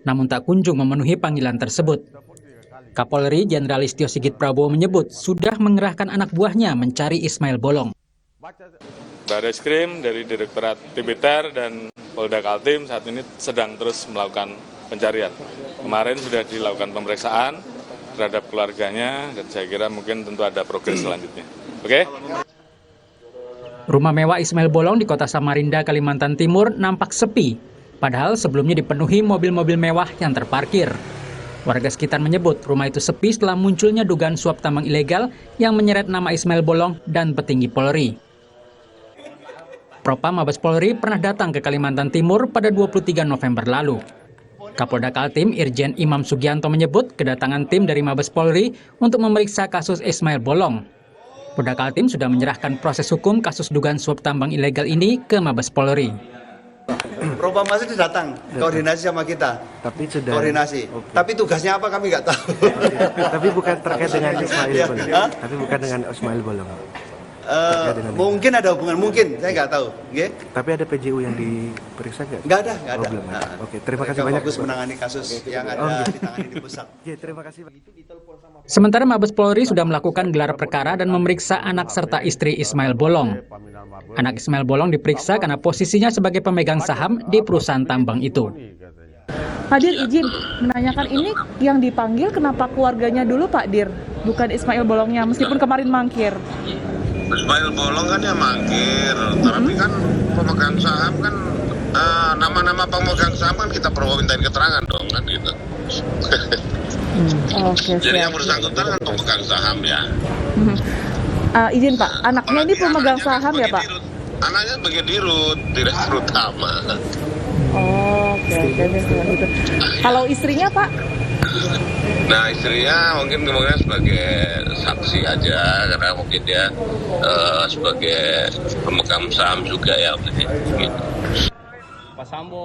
namun tak kunjung memenuhi panggilan tersebut. Kapolri Jenderal Listio Sigit Prabowo menyebut sudah mengerahkan anak buahnya mencari Ismail Bolong. Bareskrim dari Direktorat Tipiter dan Polda Kaltim saat ini sedang terus melakukan pencarian. Kemarin sudah dilakukan pemeriksaan terhadap keluarganya dan saya kira mungkin tentu ada progres selanjutnya. Oke? Rumah mewah Ismail Bolong di kota Samarinda, Kalimantan Timur nampak sepi, padahal sebelumnya dipenuhi mobil-mobil mewah yang terparkir. Warga sekitar menyebut rumah itu sepi setelah munculnya dugaan suap tambang ilegal yang menyeret nama Ismail Bolong dan petinggi Polri. Propam Mabes Polri pernah datang ke Kalimantan Timur pada 23 November lalu. Kapolda Kaltim Irjen Imam Sugianto menyebut kedatangan tim dari Mabes Polri untuk memeriksa kasus Ismail Bolong. Polda Kaltim sudah menyerahkan proses hukum kasus dugaan suap tambang ilegal ini ke Mabes Polri. Propam masih datang koordinasi sama kita. Tapi sudah koordinasi. Okay. Tapi tugasnya apa kami nggak tahu. Tapi bukan terkait dengan Ismail Bolong. Tapi bukan dengan Ismail Bolong. Mungkin ada hubungan, mungkin saya nggak tahu. Okay? Tapi ada PJU yang diperiksa nggak? Nggak ada. Oh, belum ada. Oke, terima kasih banyak. Fokus menangani kasus yang ada ditangani di pusat. Terima kasih. Sementara Mabes Polri sudah melakukan gelar perkara dan memeriksa anak serta istri Ismail Bolong. Anak Ismail Bolong diperiksa karena posisinya sebagai pemegang saham di perusahaan tambang itu. Pak Dir, izin menanyakan ini yang dipanggil kenapa keluarganya dulu Pak Dir, bukan Ismail Bolongnya meskipun kemarin mangkir. Ismail Bolong kan ya mangkir, tapi kan pemegang saham kan nama-nama pemegang saham kan kita perlu mintain keterangan dong kan gitu. Oke, jadi yang bersangkutan kan pemegang saham ya. Izin Pak, anaknya ini pemegang saham ya Pak? Anaknya sebagai dirut, direktur utama. Oke, gitu. Kalau istrinya Pak? Nah istrinya mungkin kemungkinan sebagai saksi aja karena mungkin dia sebagai pemegang saham juga ya gitu.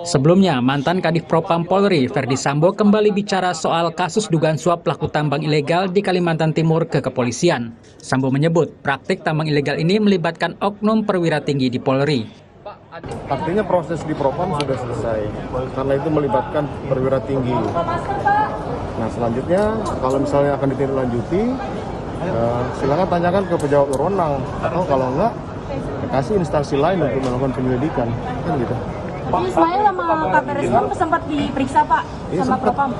Sebelumnya, mantan Kadif Propam Polri, Verdi Sambo, kembali bicara soal kasus dugaan suap pelaku tambang ilegal di Kalimantan Timur ke kepolisian. Sambo menyebut praktik tambang ilegal ini melibatkan oknum perwira tinggi di Polri. Artinya proses di Propam sudah selesai, karena itu melibatkan perwira tinggi. Nah selanjutnya, kalau misalnya akan ditindaklanjuti, silakan tanyakan ke pejabat berwenang, atau kalau enggak, kasih instansi lain untuk melakukan penyelidikan, kan gitu. Ismail sama Kabar Reskrim sempat diperiksa Pak, sama Propam.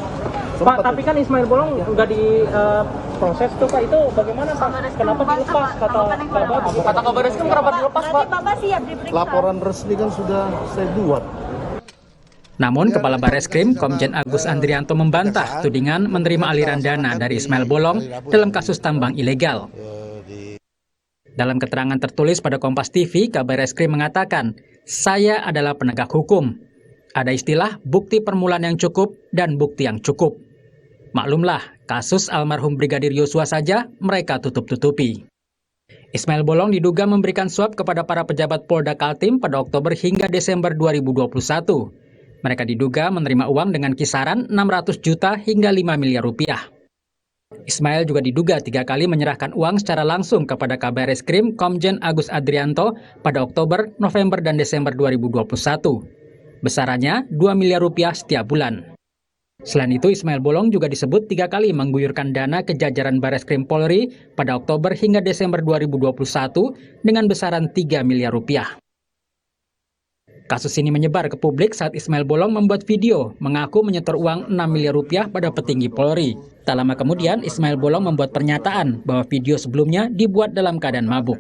Pak, tapi kan Ismail Bolong nggak diproses tuh Pak, itu bagaimana Pak? Kenapa dilepas? Kata Kabar Reskrim kenapa dilepas Pak? Bapak siap diperiksa. Laporan resmi kan sudah saya buat. Namun Kepala Bareskrim Komjen Agus Andrianto membantah tudingan menerima aliran dana dari Ismail Bolong dalam kasus tambang ilegal. Dalam keterangan tertulis pada Kompas TV, Kabar Reskrim mengatakan, "Saya adalah penegak hukum. Ada istilah bukti permulaan yang cukup dan bukti yang cukup. Maklumlah, kasus almarhum Brigadir Yosua saja mereka tutup-tutupi." Ismail Bolong diduga memberikan suap kepada para pejabat Polda Kaltim pada Oktober hingga Desember 2021. Mereka diduga menerima uang dengan kisaran 600 juta hingga 5 miliar rupiah. Ismail juga diduga 3 kali menyerahkan uang secara langsung kepada Kabar Reskrim Komjen Agus Andrianto pada Oktober, November, dan Desember 2021. Besarannya 2 miliar rupiah setiap bulan. Selain itu, Ismail Bolong juga disebut 3 kali mengguyurkan dana ke jajaran Bareskrim Polri pada Oktober hingga Desember 2021 dengan besaran 3 miliar rupiah. Kasus ini menyebar ke publik saat Ismail Bolong membuat video mengaku menyetor uang 6 miliar rupiah pada petinggi Polri. Tak lama kemudian, Ismail Bolong membuat pernyataan bahwa video sebelumnya dibuat dalam keadaan mabuk.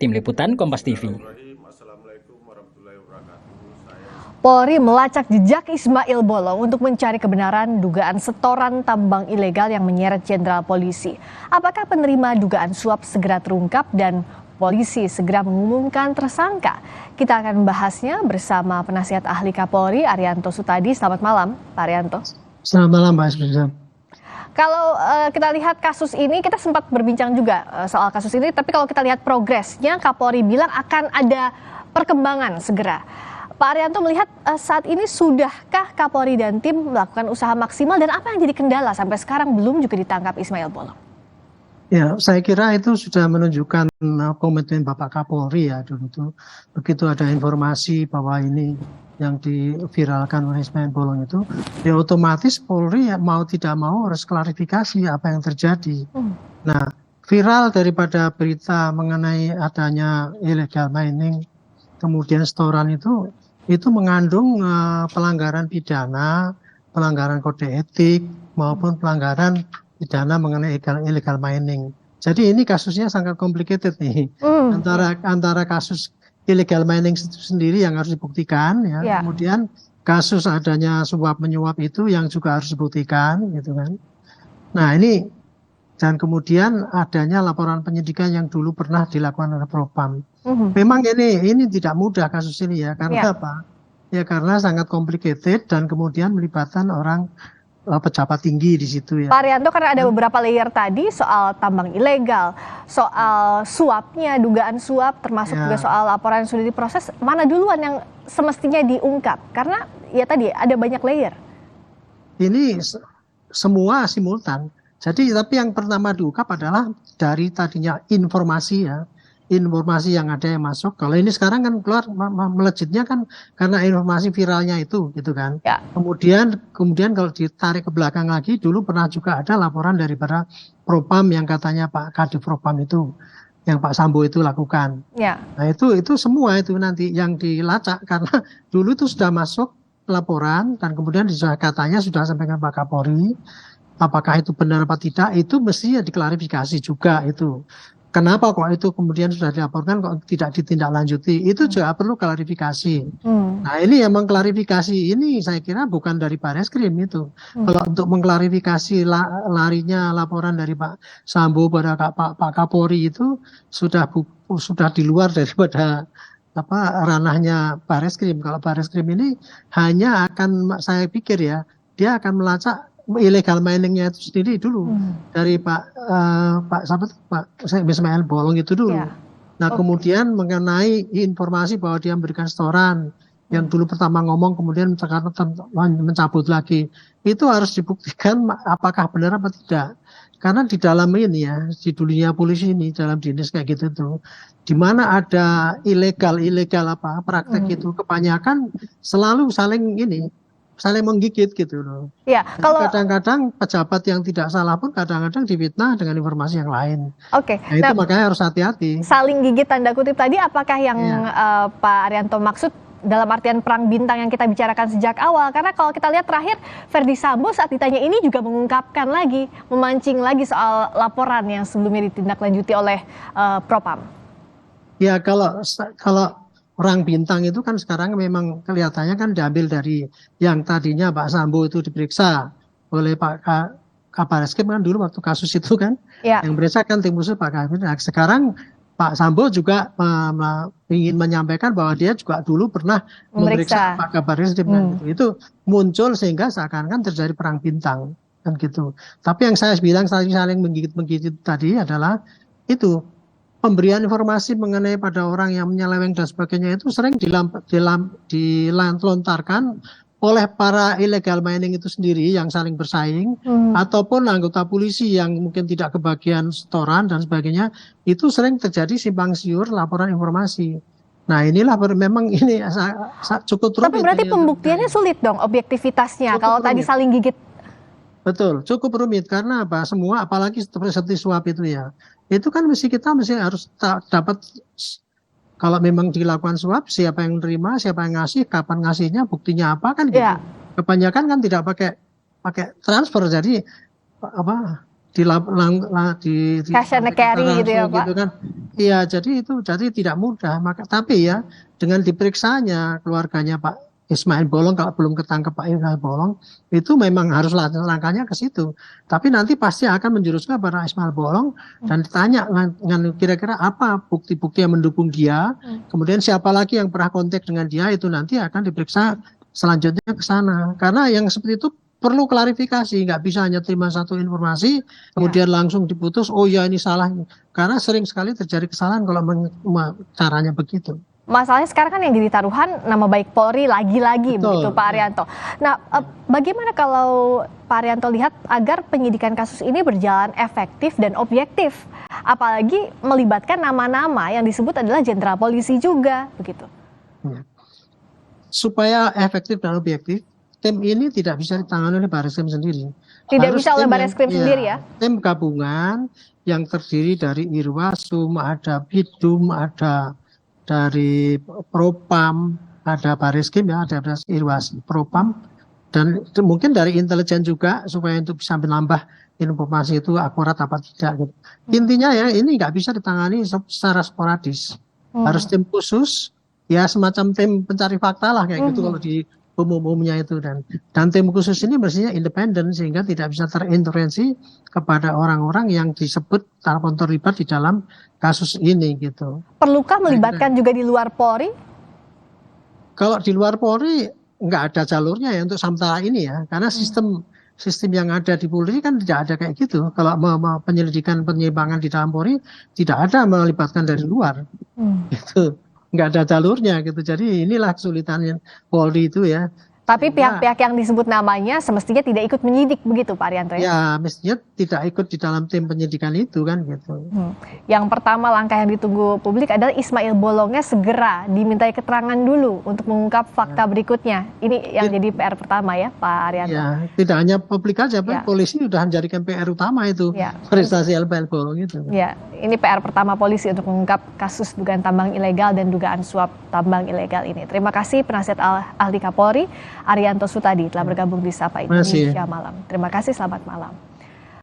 Tim Liputan Kompas TV. Polri melacak jejak Ismail Bolong untuk mencari kebenaran dugaan setoran tambang ilegal yang menyeret Jenderal Polisi. Apakah penerima dugaan suap segera terungkap dan polisi segera mengumumkan tersangka? Kita akan membahasnya bersama penasihat ahli Kapolri Arianto Sutadi. Selamat malam, Pak Arianto. Selamat malam, Pak Presiden. Kalau kita lihat kasus ini, kita sempat berbincang juga soal kasus ini, tapi kalau kita lihat progresnya, Kapolri bilang akan ada perkembangan segera. Pak Arianto melihat saat ini sudahkah Kapolri dan tim melakukan usaha maksimal dan apa yang jadi kendala sampai sekarang belum juga ditangkap Ismail Bolong? Ya, saya kira itu sudah menunjukkan komitmen Bapak Kapolri ya dulu itu. Begitu ada informasi bahwa ini yang diviralkan oleh Ismail Bolong itu, ya otomatis Polri ya mau tidak mau harus klarifikasi apa yang terjadi. Nah, viral daripada berita mengenai adanya illegal mining, kemudian setoran itu mengandung pelanggaran pidana, pelanggaran kode etik, maupun pelanggaran pidana mengenai illegal mining. Jadi ini kasusnya sangat complicated nih, antara kasus illegal mining itu sendiri yang harus dibuktikan, ya. Kemudian kasus adanya suap menyuap itu yang juga harus dibuktikan, gitu kan. Nah ini, dan kemudian adanya laporan penyidikan yang dulu pernah dilakukan oleh Propam. Memang ini tidak mudah kasus ini ya, karena apa? Ya karena sangat complicated dan kemudian melibatkan orang pejabat tinggi di situ ya. Pak Arianto, karena ada beberapa layer tadi soal tambang ilegal, soal suapnya, dugaan suap, termasuk juga soal laporan yang sudah diproses, mana duluan yang semestinya diungkap? Karena ya tadi ada banyak layer. Ini semua simultan. Jadi tapi yang pertama diungkap adalah dari tadinya informasi ya. Informasi yang ada yang masuk. Kalau ini sekarang kan keluar melejitnya kan karena informasi viralnya itu, gitu kan. Ya. Kemudian kalau ditarik ke belakang lagi, dulu pernah juga ada laporan daripada Propam yang katanya Pak Kadif Propam itu, yang Pak Sambo itu lakukan. Ya. Nah itu semua itu nanti yang dilacak karena dulu itu sudah masuk laporan dan kemudian katanya sudah sampaikan Pak Kapolri. Apakah itu benar apa tidak? Itu mestinya diklarifikasi juga itu. Kenapa kok itu kemudian sudah dilaporkan kok tidak ditindaklanjuti? Itu juga perlu klarifikasi. Nah ini yang mengklarifikasi ini saya kira bukan dari Bareskrim itu. Kalau untuk mengklarifikasi larinya laporan dari Pak Sambo pada Pak Kapolri itu sudah di luar daripada ranahnya Bareskrim. Kalau Bareskrim ini hanya akan, saya pikir ya, dia akan melacak illegal miningnya itu sendiri dulu dari Pak Ismail Bolong itu dulu. Nah kemudian mengenai informasi bahwa dia memberikan setoran yang dulu pertama ngomong kemudian mencabut lagi, itu harus dibuktikan apakah benar apa tidak. Karena di dalam ini ya, di dunia polisi ini, dalam dinas kayak gitu tuh, di mana ada ilegal praktek itu kebanyakan selalu saling menggigit gitu loh. Ya, kalau kadang-kadang pejabat yang tidak salah pun kadang-kadang difitnah dengan informasi yang lain. Oke. Nah, itu makanya harus hati-hati. Saling gigit tanda kutip tadi, apakah yang Pak Arianto maksud dalam artian perang bintang yang kita bicarakan sejak awal? Karena kalau kita lihat terakhir Verdi Sambo saat ditanya ini juga mengungkapkan lagi, memancing lagi soal laporan yang sebelumnya ditindaklanjuti oleh Propam. Ya kalau perang bintang itu kan sekarang memang kelihatannya kan diambil dari yang tadinya Pak Sambo itu diperiksa oleh Pak Kabar Eskrim kan dulu waktu kasus itu kan, yang beriksa kan tim khusus Pak Kabir. Nah, sekarang Pak Sambo juga ingin menyampaikan bahwa dia juga dulu pernah memeriksa Pak Kabar Eskrim itu muncul sehingga seakan-akan terjadi perang bintang kan gitu. Tapi yang saya bilang saling menggigit tadi adalah itu. Pemberian informasi mengenai pada orang yang menyeleweng dan sebagainya itu sering dilontarkan oleh para illegal mining itu sendiri yang saling bersaing, ataupun anggota polisi yang mungkin tidak kebagian setoran dan sebagainya, itu sering terjadi simpang siur laporan informasi. Nah inilah memang ini cukup rumit. Tapi berarti pembuktiannya sulit dong, objektivitasnya, kalau tadi saling gigit. Betul, cukup rumit karena apa? Semua apalagi seperti suap itu ya. Itu kan kita harus dapat, kalau memang dilakukan suap, siapa yang menerima, siapa yang ngasih, kapan ngasihnya, buktinya apa kan gitu. Kebanyakan kan tidak pakai transfer, jadi di cash and carry gitu ya Pak. Gitu kan. Iya, jadi tidak mudah. Tapi ya dengan diperiksanya keluarganya Pak Ismail Bolong, kalau belum ketangkep Pak Ismail Bolong, itu memang harus langkahnya ke situ. Tapi nanti pasti akan menjuruskan pada Ismail Bolong dan ditanya dengan kira-kira apa bukti-bukti yang mendukung dia, kemudian siapa lagi yang pernah kontak dengan dia, itu nanti akan diperiksa selanjutnya ke sana. Karena yang seperti itu perlu klarifikasi, nggak bisa hanya terima satu informasi, kemudian langsung diputus, oh ya ini salah. Karena sering sekali terjadi kesalahan kalau caranya begitu. Masalahnya sekarang kan yang jadi taruhan nama baik Polri lagi-lagi begitu Pak Arianto. Nah, bagaimana kalau Pak Arianto lihat agar penyidikan kasus ini berjalan efektif dan objektif, apalagi melibatkan nama-nama yang disebut adalah jenderal polisi juga begitu? supaya efektif dan objektif, tim ini tidak bisa ditangani oleh Barreskrim sendiri. Tidak Harus bisa oleh tim Barreskrim sendiri ya? Tim gabungan yang terdiri dari Irwasum, ada Bidum, ada dari Propam, ada Barreskrim ya, ada Irwasum, Propam, dan mungkin dari intelijen juga supaya untuk bisa menambah informasi itu akurat apa tidak. Gitu. Intinya ya ini nggak bisa ditangani secara sporadis. Harus tim khusus, ya semacam tim pencari fakta lah kayak gitu kalau di umumnya itu, dan tim khusus ini mestinya independen sehingga tidak bisa terintervensi kepada orang-orang yang disebut telepon terlibat di dalam kasus ini gitu. Perlukah melibatkan juga di luar Polri? Kalau di luar Polri nggak ada jalurnya ya untuk sementara ini ya, karena sistem yang ada di Polri kan tidak ada kayak gitu. Kalau penyelidikan penyimpangan di dalam Polri tidak ada melibatkan dari luar, gitu. Nggak ada jalurnya gitu. Jadi inilah kesulitannya Polri itu ya. Tapi pihak-pihak yang disebut namanya semestinya tidak ikut menyidik begitu Pak Arianto ya? Ya mestinya tidak ikut di dalam tim penyidikan itu kan gitu. Yang pertama langkah yang ditunggu publik adalah Ismail Bolongnya segera dimintai keterangan dulu untuk mengungkap fakta berikutnya. Ini yang jadi PR pertama ya Pak Arianto? Ya tidak hanya publik aja, polisi sudah menjadikan PR utama itu prestasi Ismail Bolong itu. Ya, ini PR pertama polisi untuk mengungkap kasus dugaan tambang ilegal dan dugaan suap tambang ilegal ini. Terima kasih penasihat ahli Kapolri Arianto Sutadi telah bergabung di Sapa Indonesia Malam. Terima kasih, selamat malam.